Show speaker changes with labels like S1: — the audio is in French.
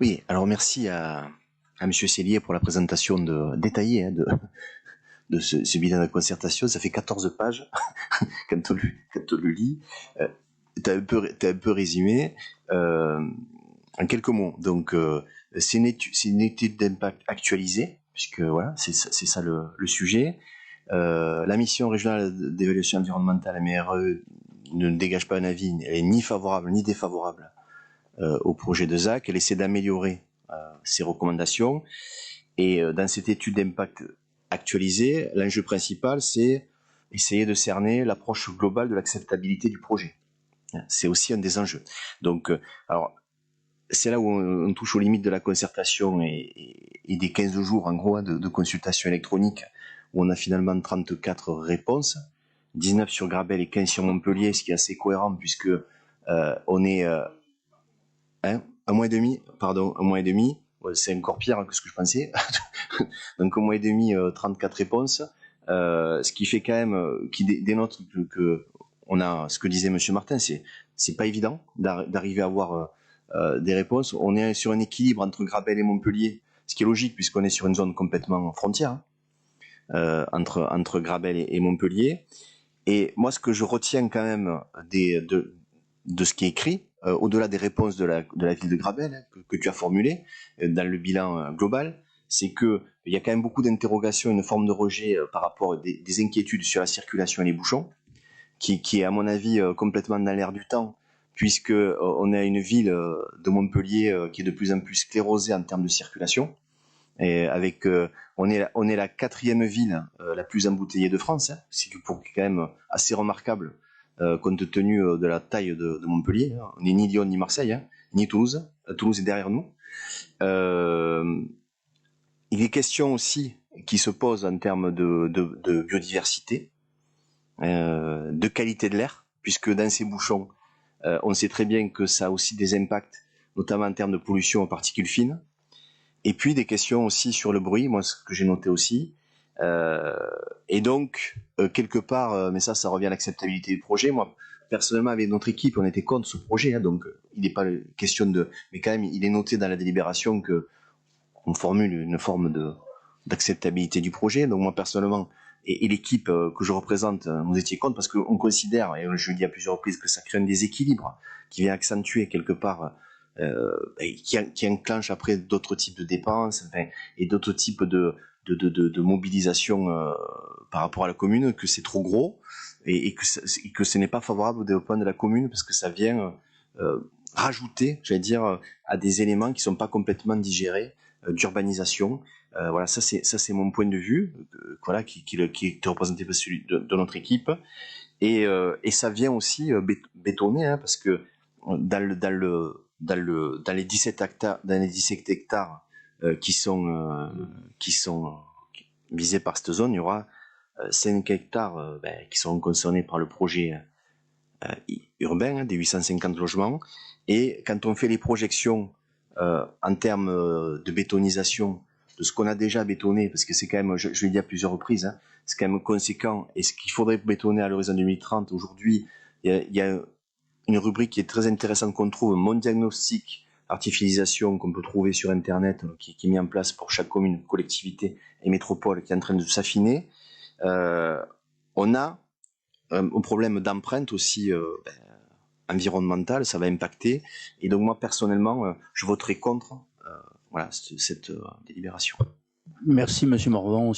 S1: Oui, alors merci à Monsieur Cellier pour la présentation détaillée de ce bilan de concertation. Ça fait 14 pages quand on le lit. T'as un peu résumé en quelques mots. Donc, c'est une étude d'impact actualisée, puisque voilà, c'est ça le sujet. La mission régionale d'évaluation environnementale, la MRE, ne dégage pas un avis, elle est ni favorable ni défavorable au projet de ZAC. Elle essaie d'améliorer ses recommandations. Et dans cette étude d'impact actualisée, l'enjeu principal, c'est essayer de cerner l'approche globale de l'acceptabilité du projet. C'est aussi un des enjeux. Donc, alors, c'est là où on touche aux limites de la concertation et des 15 jours, en gros, de consultation électronique, où on a finalement 34 réponses, 19 sur Grabel et 15 sur Montpellier, ce qui est assez cohérent, puisque on est un mois et demi, c'est encore pire que ce que je pensais. Donc un mois et demi, 34 réponses, ce qui fait quand même, qui dénote que on a, ce que disait Monsieur Martin, c'est pas évident d'arriver à avoir des réponses. On est sur un équilibre entre Grabel et Montpellier, ce qui est logique puisqu'on est sur une zone complètement frontière entre Grabel et Montpellier. Et moi, ce que je retiens quand même de ce qui est écrit, au-delà des réponses de la ville de Grabel que tu as formulées dans le bilan global, c'est que il y a quand même beaucoup d'interrogations, une forme de rejet par rapport à des inquiétudes sur la circulation et les bouchons, qui est à mon avis complètement dans l'air du temps, puisque on a une ville de Montpellier qui est de plus en plus sclérosée en termes de circulation, et avec on est la 4e ville la plus embouteillée de France, hein, c'est quand même assez remarquable compte tenu de la taille de Montpellier. Hein. On n'est ni Lyon ni Marseille, hein, ni Toulouse. Toulouse est derrière nous. Il est question aussi qui se pose en termes de biodiversité, de qualité de l'air, puisque dans ces bouchons, on sait très bien que ça a aussi des impacts, notamment en termes de pollution aux particules fines. Et puis des questions aussi sur le bruit, moi ce que j'ai noté aussi. Et donc, quelque part, mais ça revient à l'acceptabilité du projet. Moi, personnellement, avec notre équipe, on était contre ce projet, hein, donc il n'est pas question de... Mais quand même, il est noté dans la délibération que on formule une forme d'acceptabilité du projet. Donc moi, personnellement, et l'équipe que je représente, nous étions contre parce qu'on considère, et je le dis à plusieurs reprises, que ça crée un déséquilibre qui vient accentuer quelque part... qui enclenche après d'autres types de dépenses, enfin, et d'autres types de mobilisation par rapport à la commune, que c'est trop gros et que ce n'est pas favorable au développement de la commune parce que ça vient rajouter, j'allais dire, à des éléments qui sont pas complètement digérés d'urbanisation. Voilà, ça c'est mon point de vue, voilà, qui est représenté par celui de notre équipe, et ça vient aussi bétonner, hein, parce que dans les 17 hectares qui sont visés par cette zone, il y aura 5 hectares qui seront concernés par le projet urbain, hein, des 850 logements. Et quand on fait les projections en termes de bétonisation de ce qu'on a déjà bétonné, parce que c'est quand même, je l'ai dit à plusieurs reprises, hein, c'est quand même conséquent, et ce qu'il faudrait bétonner à l'horizon 2030, aujourd'hui, il y a une rubrique qui est très intéressante qu'on trouve, Mon diagnostic artificialisation, qu'on peut trouver sur Internet, qui est mis en place pour chaque commune, collectivité et métropole, qui est en train de s'affiner. On a un problème d'empreinte aussi environnementale, ça va impacter. Et donc moi, personnellement, je voterai contre voilà, cette délibération.
S2: Merci, Monsieur Morvan.